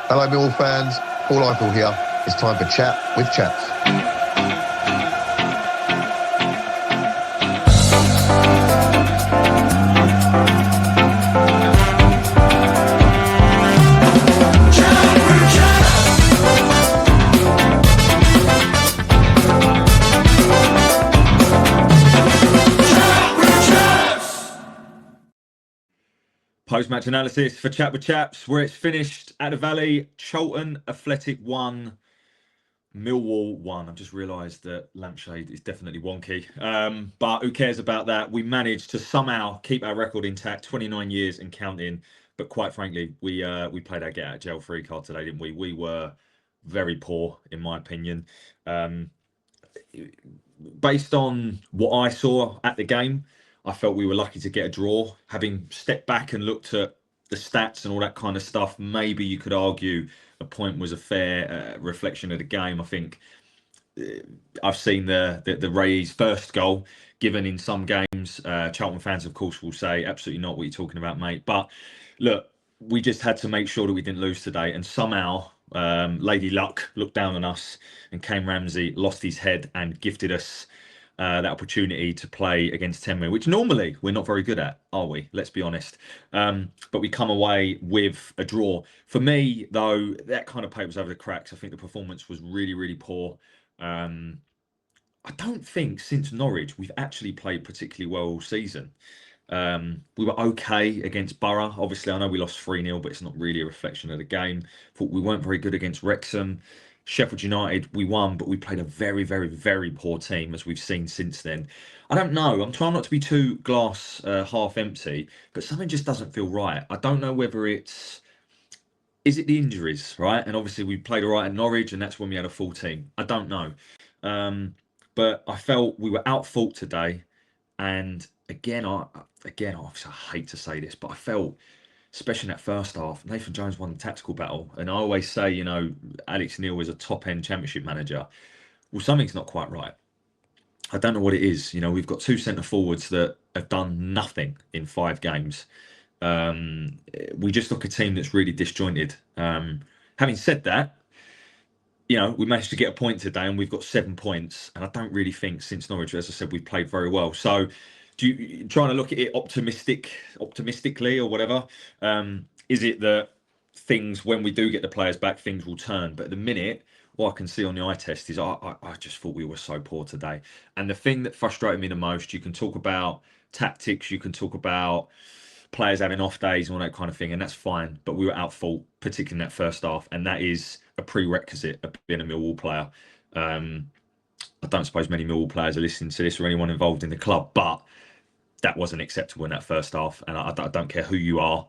Hello, Millwall fans. Paul Eiffel here. It's time for Chat with Chaps. Post-match analysis for Chat with Chaps, where it's finished at the Valley. Charlton Athletic 1, Millwall 1. I've just realised that lampshade is definitely wonky, but who cares about that? We managed to somehow keep our record intact, 29 years and counting. But quite frankly, we played our get out of jail free card today, didn't we? We were very poor, in my opinion. Based on what I saw at the game, I felt we were lucky to get a draw. Having stepped back and looked at the stats and all that kind of stuff, maybe you could argue a point was a fair reflection of the game. I think I've seen the Ray's first goal given in some games. Charlton fans, of course, will say, absolutely not what you're talking about, mate. But look, we just had to make sure that we didn't lose today. And somehow Lady Luck looked down on us, and Kane Ramsey lost his head and gifted us that opportunity to play against 10 men, which normally we're not very good at, are we? Let's be honest. But we come away with a draw. For me, though, that kind of papers over the cracks. I think the performance was really, really poor. I don't think since Norwich we've actually played particularly well all season. We were okay against Borough. Obviously, I know we lost 3-0, but it's not really a reflection of the game. Thought we weren't very good against Wrexham. Sheffield United, we won, but we played a very, very, very poor team, as we've seen since then. I don't know. I'm trying not to be too glass half empty, but something just doesn't feel right. I don't know whether is it the injuries, right? And obviously we played all right at Norwich, and that's when we had a full team. I don't know. But I felt we were out fought today. And again, obviously I hate to say this, but I felt, especially in that first half, Nathan Jones won the tactical battle. And I always say, you know, Alex Neil is a top-end championship manager. Well, something's not quite right. I don't know what it is. You know, we've got two centre-forwards that have done nothing in 5 games. We just look a team that's really disjointed. Having said that, you know, we managed to get a point today, and we've got 7 points. And I don't really think since Norwich, as I said, we've played very well. So, trying to look at it optimistically or whatever? Is it that things, when we do get the players back, things will turn? But at the minute, what I can see on the eye test is I just thought we were so poor today. And the thing that frustrated me the most, you can talk about tactics, you can talk about players having off days and all that kind of thing, and that's fine. But we were out fought, particularly in that first half, and that is a prerequisite of being a Millwall player. I don't suppose many Millwall players are listening to this or anyone involved in the club, but that wasn't acceptable in that first half. And I don't care who you are.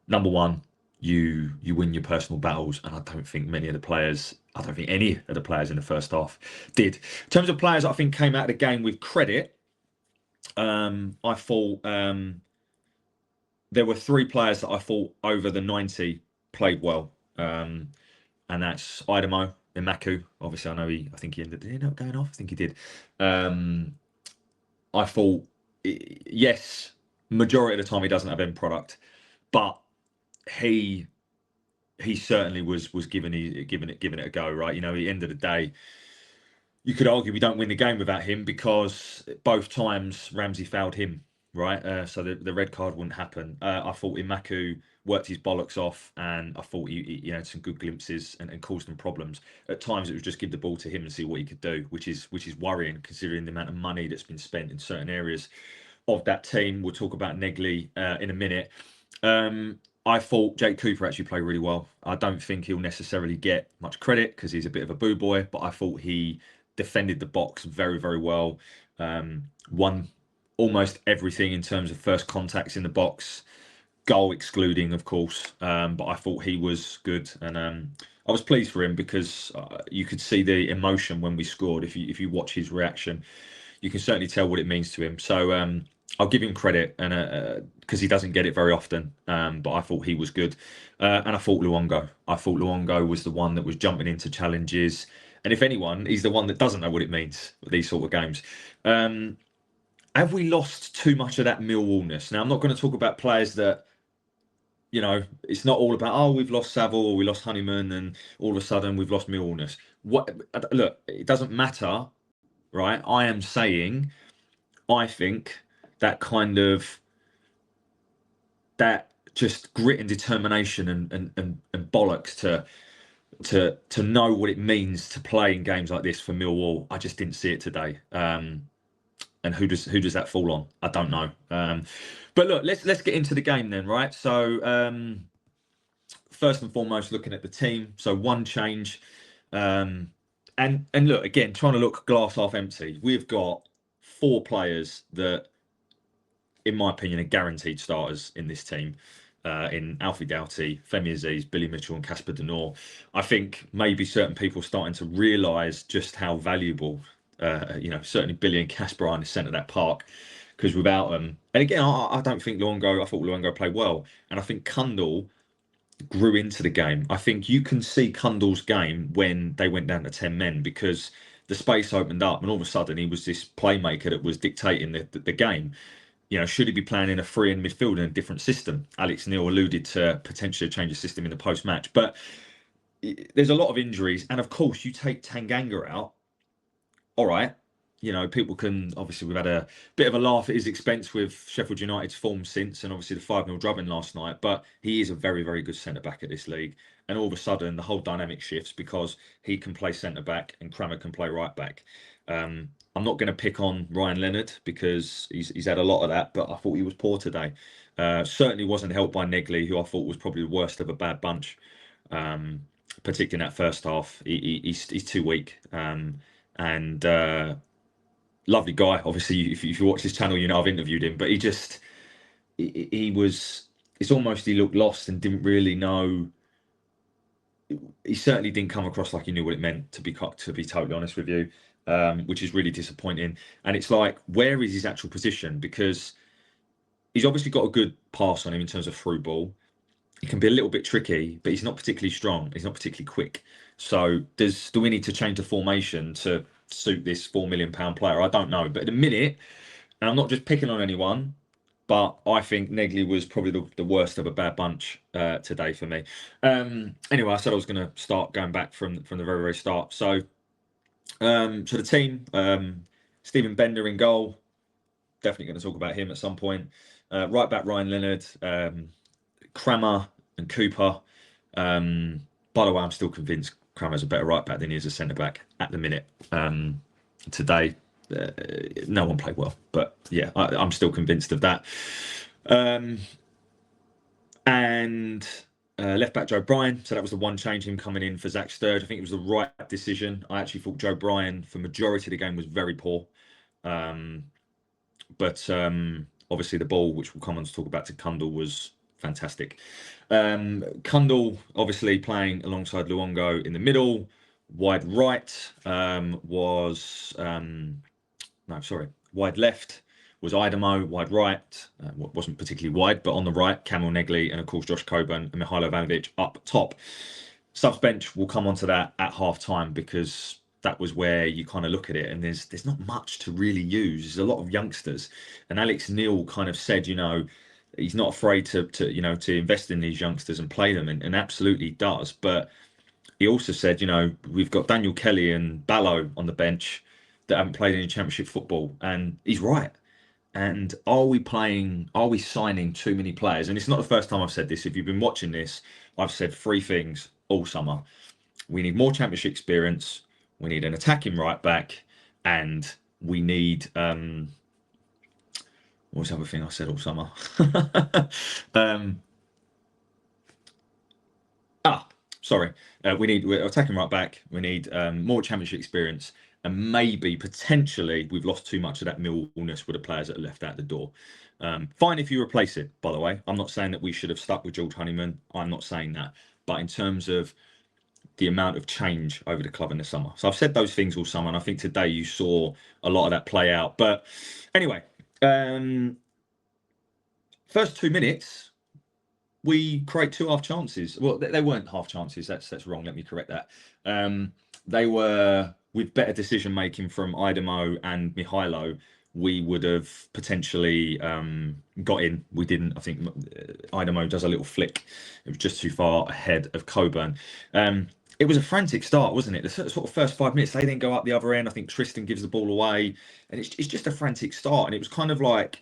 Number one, you win your personal battles, and I don't think any of the players in the first half did. In terms of players I think came out of the game with credit, I thought there were 3 players that I thought over the 90 played well, and that's Idemo, Imaku. Obviously, I think he ended up going off? I think he did. I thought, yes, majority of the time he doesn't have end product, but he certainly was giving it a go, right? You know, at the end of the day, you could argue we don't win the game without him, because both times Ramsey fouled him, right? So the red card wouldn't happen. I thought Imaku worked his bollocks off, and I thought he had some good glimpses and caused them problems. At times it was just give the ball to him and see what he could do, which is worrying considering the amount of money that's been spent in certain areas of that team. We'll talk about Negley in a minute. I thought Jake Cooper actually played really well. I don't think he'll necessarily get much credit because he's a bit of a boo boy, but I thought he defended the box very, very well. Won almost everything in terms of first contacts in the box, goal excluding, of course. But I thought he was good, and I was pleased for him because you could see the emotion when we scored. If you watch his reaction, you can certainly tell what it means to him. So I'll give him credit, and because he doesn't get it very often. But I thought he was good, and I thought Luongo. Was the one that was jumping into challenges, and if anyone, he's the one that doesn't know what it means with these sort of games. Have we lost too much of that Millwallness? Now, I'm not going to talk about players that you know, it's not all about, oh, we've lost Saville or we lost Honeyman and all of a sudden we've lost Millwallness. Look, it doesn't matter, right? I am saying, I think that kind of, that just grit and determination and bollocks to know what it means to play in games like this for Millwall, I just didn't see it today. And who does that fall on? I don't know. But look, let's get into the game then, right? So first and foremost, looking at the team. So one change, and look again, trying to look glass half empty. We've got 4 players that, in my opinion, are guaranteed starters in this team. In Alfie Doughty, Femi Aziz, Billy Mitchell, and Casper De Norre. I think maybe certain people are starting to realise just how valuable, certainly Billy and Casper are in the centre of that park. Because without them, and again, I don't think Luongo. I thought Luongo played well, and I think Kundal grew into the game. I think you can see Kundal's game when they went down to 10 men because the space opened up, and all of a sudden he was this playmaker that was dictating the game. You know, should he be playing in a 3 in midfield in a different system? Alex Neil alluded to potentially change the system in the post-match, but there's a lot of injuries, and of course, you take Tanganga out. All right, you know, people can obviously, we've had a bit of a laugh at his expense with Sheffield United's form since, and obviously the 5-0 drubbing last night. But he is a very, very good centre back at this league, and all of a sudden the whole dynamic shifts because he can play centre back and Crammer can play right back. I'm not going to pick on Ryan Leonard because he's had a lot of that, but I thought he was poor today. Certainly wasn't helped by Negley, who I thought was probably the worst of a bad bunch, particularly in that first half. He's too weak. And lovely guy. Obviously, if you watch his channel, you know I've interviewed him, but he was. It's almost he looked lost and didn't really know. He certainly didn't come across like he knew what it meant, to be totally honest with you, which is really disappointing. And it's like, where is his actual position? Because he's obviously got a good pass on him in terms of through ball. He can be a little bit tricky, but he's not particularly strong. He's not particularly quick. So do we need to change the formation to suit this £4 million player? I don't know. But at the minute, and I'm not just picking on anyone, but I think Negley was probably the worst of a bad bunch today for me. Anyway, I said I was going to start going back from the very, very start. So the team, Stephen Bender in goal. Definitely going to talk about him at some point. Right back, Ryan Leonard, Crammer and Cooper. By the way, I'm still convinced Crammer's a better right back than he is a centre back at the minute. Today, no one played well, but yeah, I'm still convinced of that. And left back Joe Bryan. So that was the one change, him coming in for Zach Sturge. I think it was the right decision. I actually thought Joe Bryan for majority of the game was very poor. But obviously the ball, which we'll come on to talk about, to Kundal was fantastic. Kundal obviously playing alongside Luongo in the middle. Wide right wide left was Idemo. Wide right wasn't particularly wide, but on the right, Kamil Negley and of course Josh Coburn and Mihailo Ivanovic up top. Subs bench, we'll come on to that at half time because that was where you kind of look at it and there's not much to really use. There's a lot of youngsters, and Alex Neil kind of said, you know, he's not afraid to invest in these youngsters and play them, and absolutely does. But he also said, you know, we've got Daniel Kelly and Ballo on the bench that haven't played any Championship football, and he's right. And are we signing too many players? And it's not the first time I've said this. If you've been watching this, I've said 3 things all summer. We need more Championship experience. We need an attacking right back, and we need what was the other thing I said all summer? We need attacking right back. We need more Championship experience, and maybe potentially we've lost too much of that Millwallness with the players that are left out the door. Fine if you replace it, by the way. I'm not saying that we should have stuck with George Honeyman. I'm not saying that. But in terms of the amount of change over the club in the summer. So I've said those things all summer, and I think today you saw a lot of that play out. But anyway, first 2 minutes, we create 2 half chances. Well, they weren't half chances. That's wrong. Let me correct that. They were with better decision making from Idemo and Mihailo, we would have potentially got in. We didn't. I think Idemo does a little flick. It was just too far ahead of Coburn. It was a frantic start, wasn't it? The sort of first 5 minutes, they then go up the other end. I think Tristan gives the ball away, and it's just a frantic start. And it was kind of like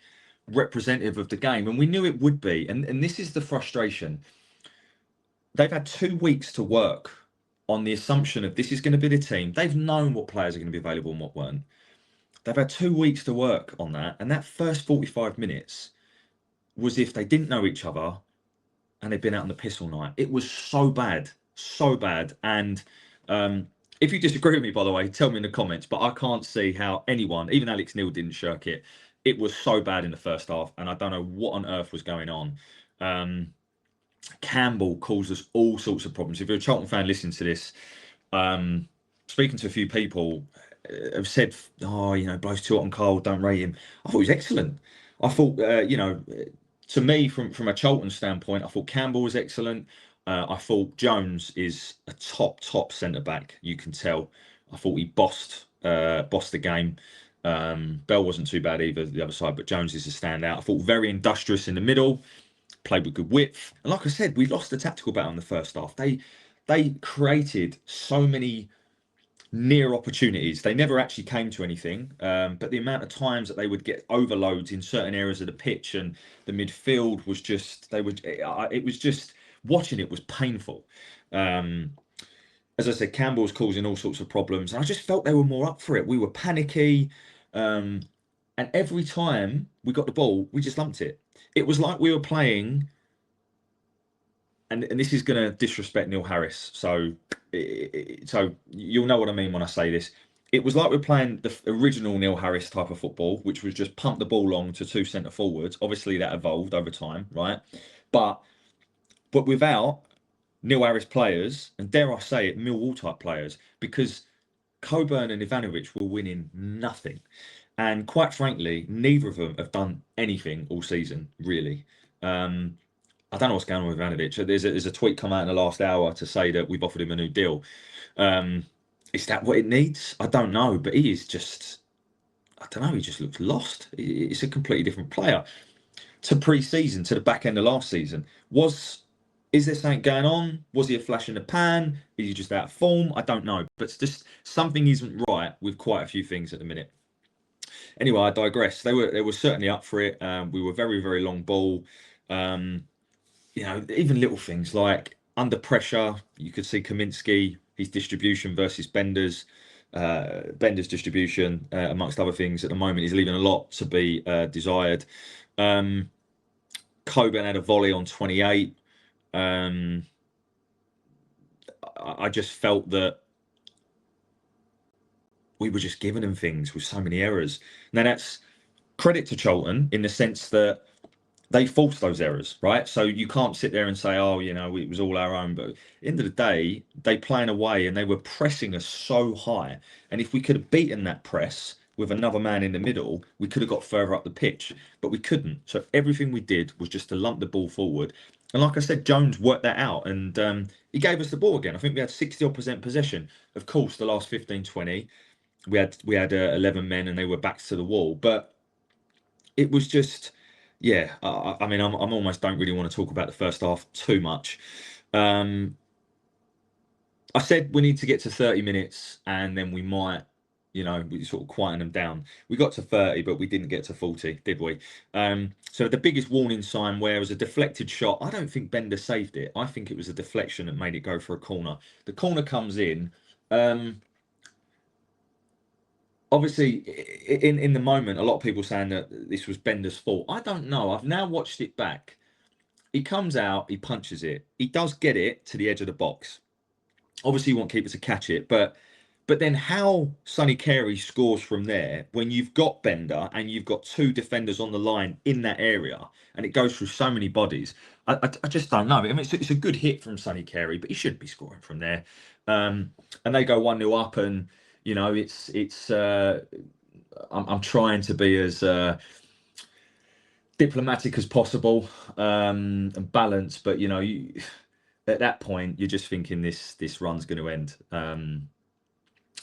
representative of the game, and we knew it would be. And this is the frustration. They've had 2 weeks to work on the assumption of this is going to be the team. They've known what players are going to be available and what weren't. They've had 2 weeks to work on that, and that first 45 minutes was if they didn't know each other and they'd been out on the piss all night. It was so bad, so bad. And if you disagree with me, by the way, tell me in the comments, but I can't see how anyone, even Alex Neil, didn't shirk it. It was so bad in the first half, and I don't know what on earth was going on. Campbell caused us all sorts of problems. If you're a Charlton fan listening to this, speaking to a few people, have said, oh, you know, blows too hot and cold, don't rate him. I thought he was excellent. I thought, you know, to me, from a Charlton standpoint, I thought Campbell was excellent. I thought Jones is a top centre-back, you can tell. I thought he bossed the game. Bell wasn't too bad either, the other side, but Jones is a standout. I thought very industrious in the middle, played with good width. And like I said, we lost the tactical battle in the first half. They created so many near opportunities. They never actually came to anything, but the amount of times that they would get overloads in certain areas of the pitch, and the midfield was just, it was just, watching it was painful. As I said, Campbell was causing all sorts of problems, and I just felt they were more up for it. We were panicky, and every time we got the ball, we just lumped it. It was like we were playing, and this is going to disrespect Neil Harris, so you'll know what I mean when I say this. It was like we're playing the original Neil Harris type of football, which was just pump the ball long to 2 centre forwards. Obviously, that evolved over time, right? But without Neil Harris players, and dare I say it, Millwall type players, because Coburn and Ivanovic were winning nothing. And quite frankly, neither of them have done anything all season, really. I don't know what's going on with Ivanovic. There's a tweet come out in the last hour to say that we've offered him a new deal. Is that what it needs? I don't know, but he is just, I don't know, he just looks lost. It's a completely different player to pre-season, to the back end of last season. Is there something going on? Was he a flash in the pan? Is he just out of form? I don't know, but it's just something isn't right with quite a few things at the minute. Anyway, I digress. They were certainly up for it. We were very, very long ball. You know, even little things like under pressure, you could see Kaminsky, his distribution versus Bender's distribution, amongst other things. At the moment, he's leaving a lot to be desired. Coburn had a volley on 28. I just felt that we were just giving them things with so many errors. Now, that's credit to Charlton in the sense that they forced those errors, right? So you can't sit there and say, oh, you know, it was all our own. But at the end of the day, they playing away and they were pressing us so high. And if we could have beaten that press with another man in the middle, we could have got further up the pitch, but we couldn't. So everything we did was just to lump the ball forward. And like I said, Jones worked that out, and he gave us the ball again. I think we had 60% possession. Of course, the last 15, 20, we had 11 men and they were backs to the wall. But it was just... yeah, I mean, I'm almost don't really want to talk about the first half too much. I said we need to get to 30 minutes and then we might, you know, we sort of quieten them down. We got to 30, but we didn't get to 40, did we? So the biggest warning sign where it was a deflected shot, I don't think Bender saved it. I think it was a deflection that made it go for a corner. The corner comes in. Obviously, in the moment, a lot of people saying that this was Bender's fault. I don't know. I've now watched it back. He comes out, he punches it. He does get it to the edge of the box. Obviously, you want keeper to catch it, but then how Sonny Carey scores from there when you've got Bender and you've got 2 defenders on the line in that area, and it goes through so many bodies. I just don't know. I mean, it's a good hit from Sonny Carey, but he shouldn't be scoring from there. And they go 1-0 up, and you know, I'm trying to be as diplomatic as possible, and balanced, but you know, at that point, you're just thinking this run's going to end.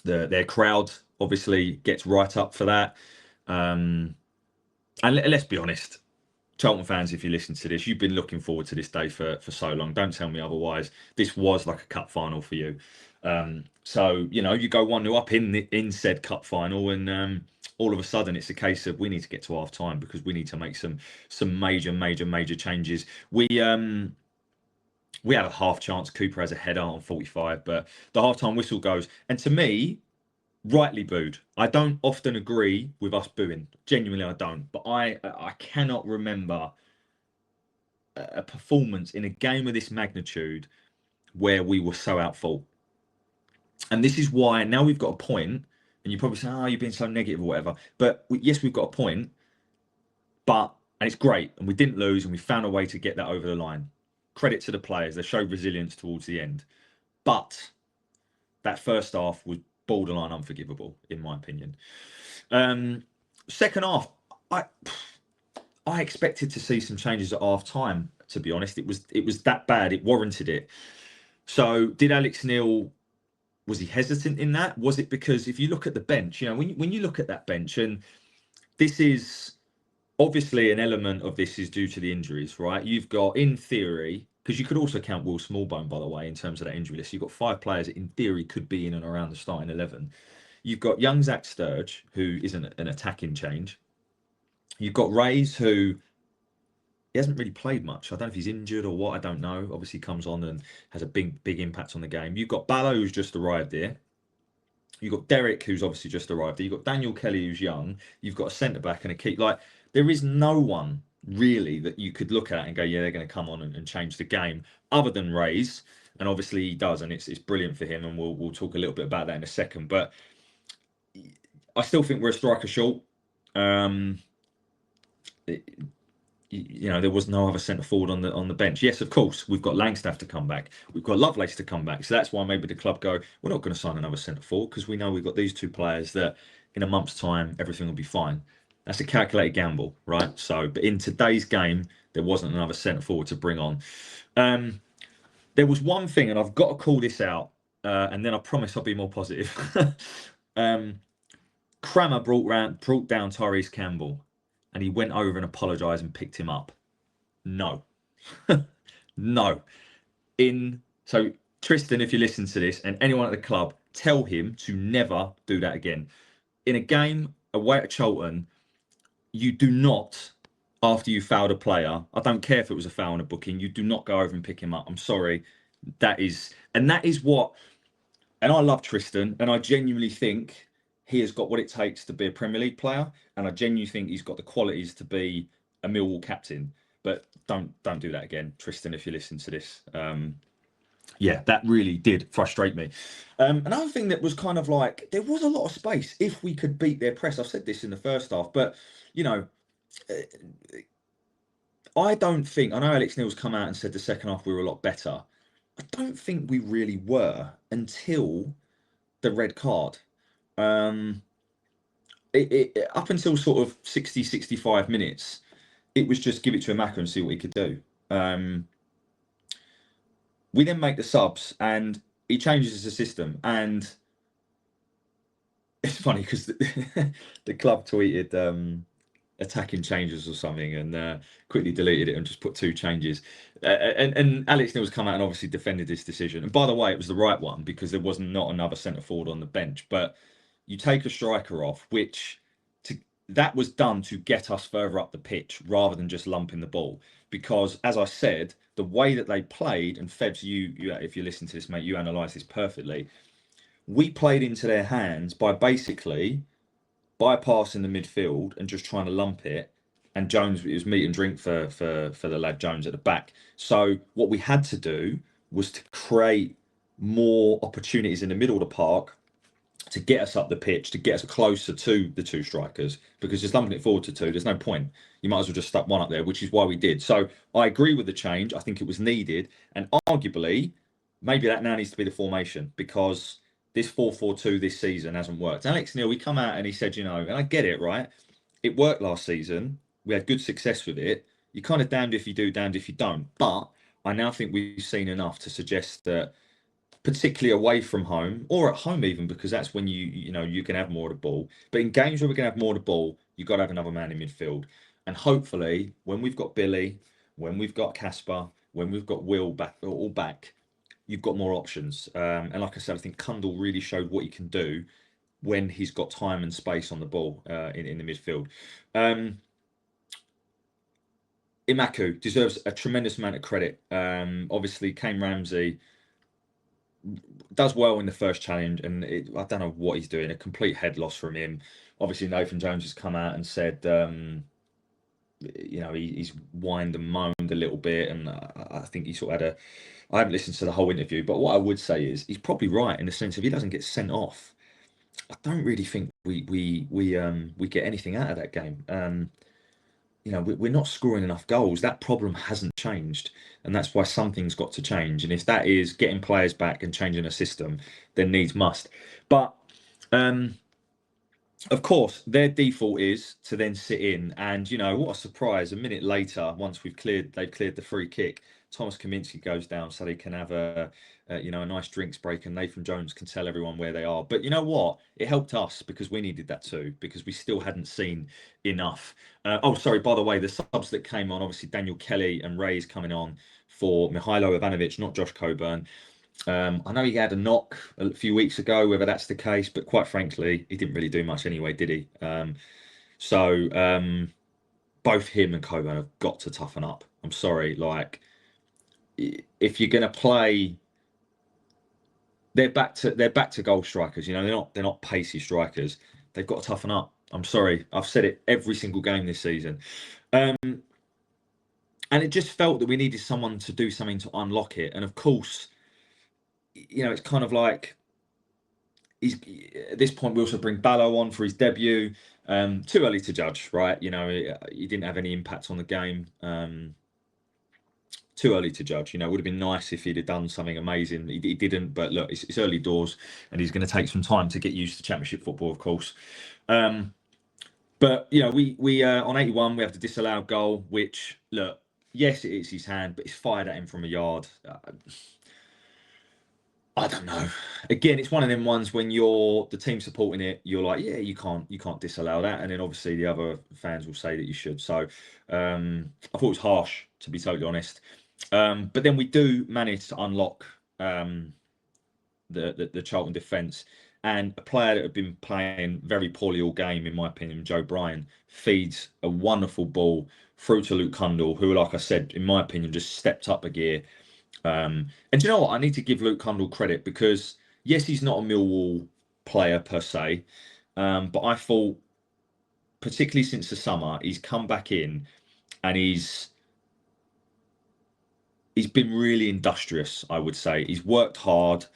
Their crowd obviously gets right up for that. And let's be honest, Charlton fans, if you listen to this, you've been looking forward to this day for so long. Don't tell me otherwise. This was like a cup final for you. So, you know, you go 1-0 up in said cup final, and all of a sudden it's a case of we need to get to half time because we need to make some major changes. We had a half chance. Cooper has a header on 45, but the half-time whistle goes. And to me, rightly booed. I don't often agree with us booing. Genuinely, I don't. But I cannot remember a performance in a game of this magnitude where we were so out fault. And this is why now we've got a point, and you probably say, oh, you've been so negative or whatever. But yes, we've got a point, and it's great. And we didn't lose, and we found a way to get that over the line. Credit to the players. They showed resilience towards the end. But that first half was borderline unforgivable, in my opinion. Second half, I expected to see some changes at half time, to be honest. It was that bad. It warranted it. So did Alex Neil, was he hesitant in that? Was it because if you look at the bench, you know, when you look at that bench, and this is obviously an element of this is due to the injuries, right? You've got, in theory, because you could also count Will Smallbone, by the way, in terms of that injury list. You've got 5 players that, in theory, could be in and around the starting 11. You've got young Zach Sturge, who isn't an attacking change. You've got Reyes, who he hasn't really played much. I don't know if he's injured or what. I don't know. Obviously, comes on and has a big impact on the game. You've got Ballo, who's just arrived here. You've got Derek, who's obviously just arrived here. You've got Daniel Kelly, who's young. You've got a centre-back and a keeper. Like, there is no one really that you could look at and go, yeah, they're going to come on and change the game, other than Reyes. And obviously he does, and it's brilliant for him, and we'll talk a little bit about that in a second. But I still think we're a striker short. You know, there was no other centre forward on the bench. Yes, of course, we've got Langstaff to come back. We've got Lovelace to come back. So that's why maybe the club go, we're not going to sign another centre forward, because we know we've got these 2 players that in a month's time, everything will be fine. That's a calculated gamble, right? So, but in today's game, there wasn't another centre forward to bring on. There was one thing, and I've got to call this out, and then I promise I'll be more positive. Crammer brought down Tyrese Campbell, and he went over and apologised and picked him up. No. No. So Tristan, if you listen to this, and anyone at the club, tell him to never do that again. In a game away at Charlton, you do not, after you fouled a player, I don't care if it was a foul in a booking, you do not go over and pick him up. I'm sorry. That is what, and I love Tristan, and I genuinely think he has got what it takes to be a Premier League player, and I genuinely think he's got the qualities to be a Millwall captain. But don't do that again, Tristan, if you listen to this. Yeah, that really did frustrate me. Another thing that was kind of like, there was a lot of space if we could beat their press. I've said this in the first half, but, you know, I don't think, I know Alex Neil's come out and said the second half we were a lot better. I don't think we really were until the red card. Up until sort of 60, 65 minutes, it was just give it to Amaka and see what he could do. We then make the subs, and he changes the system. And it's funny because the club tweeted attacking changes or something, and quickly deleted it and just put 2 changes. And Alex Neil's come out and obviously defended this decision. And by the way, it was the right one, because there was not another centre forward on the bench. But you take a striker off, that was done to get us further up the pitch rather than just lumping the ball. Because, as I said, the way that they played, and Febs, you if you listen to this, mate, you analyse this perfectly. We played into their hands by basically bypassing the midfield and just trying to lump it. And Jones, it was meat and drink for the lad Jones at the back. So what we had to do was to create more opportunities in the middle of the park to get us up the pitch, to get us closer to the 2 strikers, because just lumping it forward to 2, there's no point. You might as well just stuck one up there, which is why we did. So I agree with the change. I think it was needed. And arguably, maybe that now needs to be the formation, because this 4-4-2 this season hasn't worked. Alex Neil, he come out and he said, you know, and I get it, right? It worked last season. We had good success with it. You're kind of damned if you do, damned if you don't. But I now think we've seen enough to suggest that, particularly away from home, or at home even, because that's when you can have more of the ball. But in games where we're going to have more of the ball, you've got to have another man in midfield. And hopefully, when we've got Billy, when we've got Casper, when we've got Will back, all back, you've got more options. And like I said, I think Kundal really showed what he can do when he's got time and space on the ball in the midfield. Imaku deserves a tremendous amount of credit. Obviously, Kane Ramsey does well in the first challenge, and I don't know what he's doing. A complete head loss from him. Obviously, Nathan Jones has come out and said, he's whined and moaned a little bit, and I think he sort of had a. I haven't listened to the whole interview, but what I would say is he's probably right in the sense if he doesn't get sent off, I don't really think we get anything out of that game. We're not scoring enough goals. That problem hasn't changed, and that's why something's got to change. And if that is getting players back and changing a system, then needs must. But of course, their default is to then sit in, and what a surprise! A minute later, once they've cleared the free kick, Thomas Kaminski goes down so they can have a nice drinks break, and Nathan Jones can tell everyone where they are. But you know what? It helped us because we needed that too, because we still hadn't seen enough. Sorry, by the way, the subs that came on, obviously Daniel Kelly and Ray's coming on for Mihailo Ivanovic, not Josh Coburn. I know he had a knock a few weeks ago, whether that's the case, but quite frankly, he didn't really do much anyway, did he? Both him and Coburn have got to toughen up. I'm sorry, if you're going to play, they're back to goal strikers. They're not pacey strikers. They've got to toughen up. I'm sorry, I've said it every single game this season. And it just felt that we needed someone to do something to unlock it. And of course, it's kind of like at this point we also bring Ballo on for his debut. Too early to judge, right? He didn't have any impact on the game. Too early to judge. It would have been nice if he'd have done something amazing. He didn't, but look, it's early doors, and he's going to take some time to get used to Championship football, of course. But we on 81 we have the disallowed goal, which, look, yes, it is his hand, but it's fired at him from a yard. I don't know. Again, it's one of them ones when you're the team supporting it, you're like, yeah, you can't disallow that, and then obviously the other fans will say that you should. So I thought it was harsh, to be totally honest. But then we do manage to unlock the Charlton defence, and a player that had been playing very poorly all game, in my opinion, Joe Bryan, feeds a wonderful ball through to Luke Kundal, who, like I said, in my opinion, just stepped up a gear. And do you know what? I need to give Luke Kundal credit because, yes, he's not a Millwall player per se, but I thought, particularly since the summer, he's come back in and he's been really industrious, I would say. He's worked hard.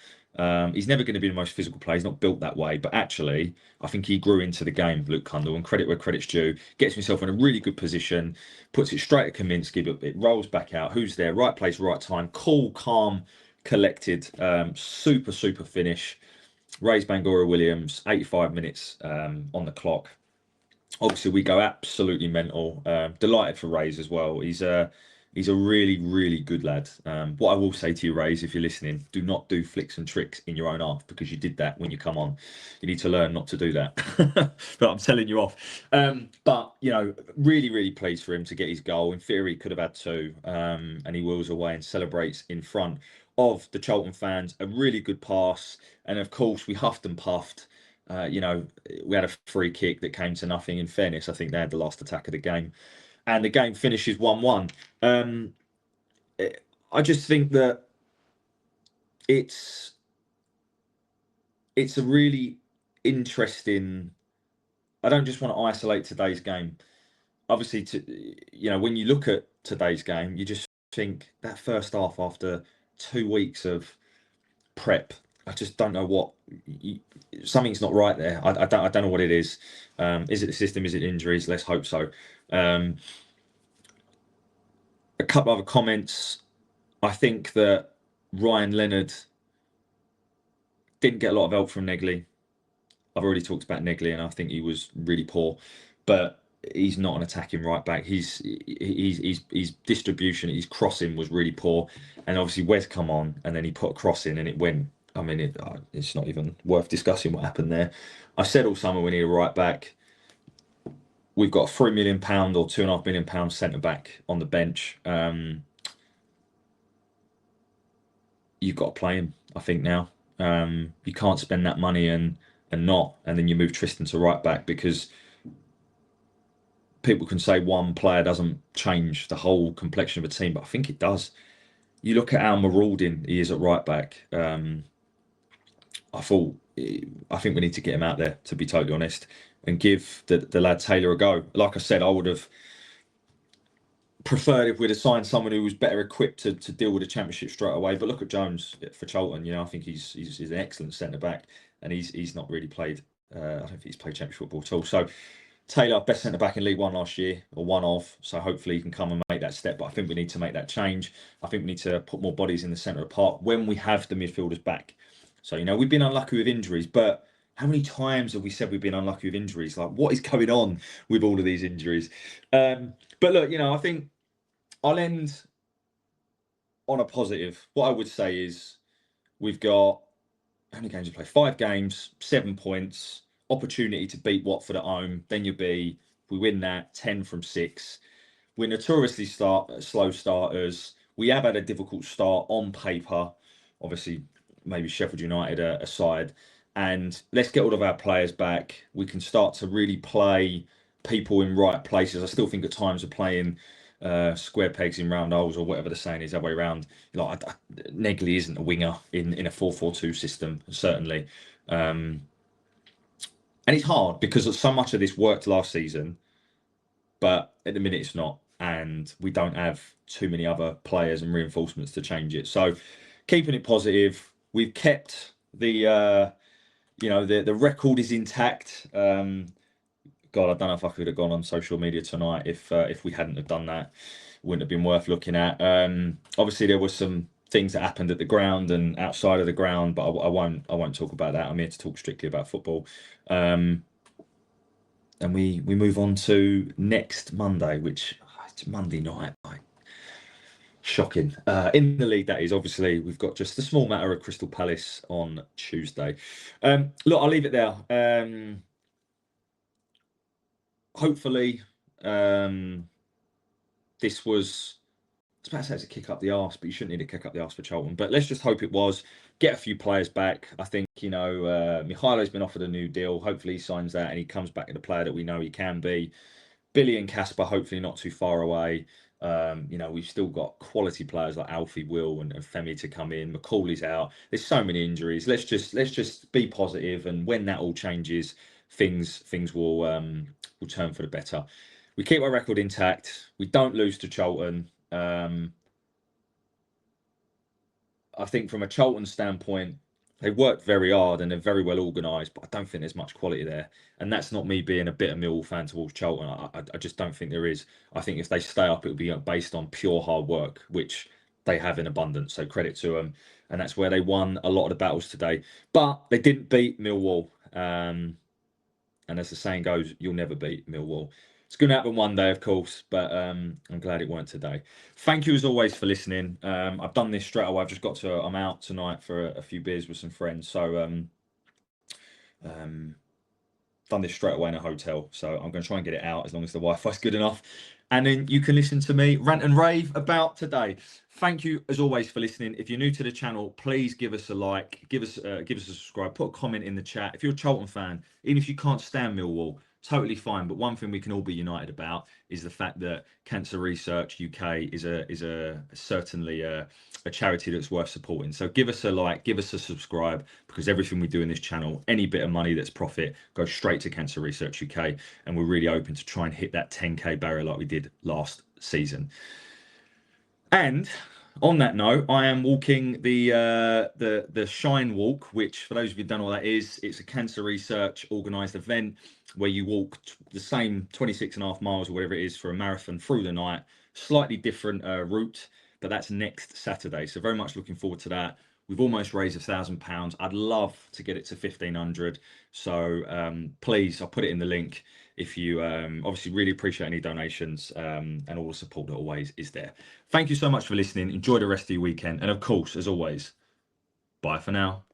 He's never going to be the most physical player. He's not built that way. But actually, I think he grew into the game, Luke Kundal, and credit where credit's due. Gets himself in a really good position, puts it straight at Kaminski, but it rolls back out. Who's there? Right place, right time. Cool, calm, collected. Super finish. Ray's Bangura Williams, 85 minutes on the clock. Obviously, we go absolutely mental. Delighted for Ray's as well. He's a really, really good lad. What I will say to you, Rays, if you're listening, do not do flicks and tricks in your own half, because you did that when you come on. You need to learn not to do that. But I'm telling you off. But, really, really pleased for him to get his goal. In theory, he could have had two. And he wheels away and celebrates in front of the Charlton fans. A really good pass. And, of course, we huffed and puffed. We had a free kick that came to nothing. In fairness, I think they had the last attack of the game. And the game finishes 1-1. I just think that it's a really interesting. I don't just want to isolate today's game. Obviously, when you look at today's game, you just think that first half, after 2 weeks of prep, I just don't know what. Something's not right there. I don't know what it is. Is it the system? Is it injuries? Let's hope so. A couple other comments. I think that Ryan Leonard didn't get a lot of help from Negley. I've already talked about Negley, and I think he was really poor. But he's not an attacking right back. His distribution, his crossing was really poor. And obviously Wes come on, and then he put a cross in, and it went. I mean, it's not even worth discussing what happened there. I said all summer we need a right back. we've got a £3 million or £2.5 million centre back on the bench. You've got to play him, I think, now. You can't spend that money and then you move Tristan to right back, because people can say one player doesn't change the whole complexion of a team, but I think it does. You look at how marauding he is at right back. I think we need to get him out there, to be totally honest, and give the lad Taylor a go. Like I said, I would have preferred if we'd have signed someone who was better equipped to deal with the Championship straight away. But look at Jones for Charlton. I think he's an excellent centre back, and he's not really played. I don't think he's played Championship football at all. So Taylor, best centre back in League One last year, or one of. So hopefully he can come and make that step. But I think we need to make that change. I think we need to put more bodies in the centre of the park when we have the midfielders back. So we've been unlucky with injuries, but how many times have we said we've been unlucky with injuries? Like, what is going on with all of these injuries? But look, I think I'll end on a positive. What I would say is we've got, how many games we play? 5 games, 7 points, opportunity to beat Watford at home. Then you'll be, if we win that, 10 from 6. We're notoriously slow starters. We have had a difficult start on paper. Obviously, maybe Sheffield United aside. And let's get all of our players back. We can start to really play people in right places. I still think at times we're playing square pegs in round holes, or whatever the saying is, that way around. Negley isn't a winger in a 4-4-2 system, certainly. And it's hard because so much of this worked last season, but at the minute it's not. And we don't have too many other players and reinforcements to change it. So keeping it positive. We've kept the record is intact. God, I don't know if I could have gone on social media tonight if we hadn't have done that. It wouldn't have been worth looking at. Obviously, there were some things that happened at the ground and outside of the ground, but I won't talk about that. I'm here to talk strictly about football. And we move on to next Monday, which it's Monday night. Shocking. In the league, that is. Obviously, we've got just a small matter of Crystal Palace on Tuesday. Look, I'll leave it there. Hopefully, this was, I was about to say it's a kick up the arse, but you shouldn't need a kick up the arse for Charlton. But let's just hope it was. Get a few players back. I think, Mihailo's been offered a new deal. Hopefully he signs that and he comes back to the player that we know he can be. Billy and Casper, hopefully not too far away. We've still got quality players like Alfie, Will, and Femi to come in. McCauley's out. There's so many injuries. Let's just be positive, and when that all changes, things will turn for the better. We keep our record intact. We don't lose to Charlton. I think from a Charlton standpoint, they worked very hard and they're very well organised, but I don't think there's much quality there. And that's not me being a bitter Millwall fan towards Charlton. I just don't think there is. I think if they stay up, it'll be based on pure hard work, which they have in abundance. So credit to them. And that's where they won a lot of the battles today. But they didn't beat Millwall. And as the saying goes, you'll never beat Millwall. It's going to happen one day, of course, but I'm glad it weren't today. Thank you as always for listening. I've done this straight away. I'm out tonight for a few beers with some friends. So done this straight away in a hotel. So I'm going to try and get it out as long as the Wi-Fi's good enough. And then you can listen to me rant and rave about today. Thank you as always for listening. If you're new to the channel, please give us a like, give us a subscribe, put a comment in the chat. If you're a Charlton fan, even if you can't stand Millwall, totally fine. But one thing we can all be united about is the fact that Cancer Research UK is certainly a charity that's worth supporting. So give us a like, give us a subscribe, because everything we do in this channel, any bit of money that's profit, goes straight to Cancer Research UK, and we're really open to try and hit that 10k barrier like we did last season. And on that note, I am walking the Shine Walk, which, for those of you who don't know what that is, it's a Cancer Research organised event where you walk the same 26.5 miles or whatever it is for a marathon through the night. Slightly different route, but that's next Saturday. So very much looking forward to that. We've almost raised £1,000. I'd love to get it to 1,500. So please, I'll put it in the link. If you obviously really appreciate any donations and all the support that always is there. Thank you so much for listening. Enjoy the rest of your weekend. And of course, as always, bye for now.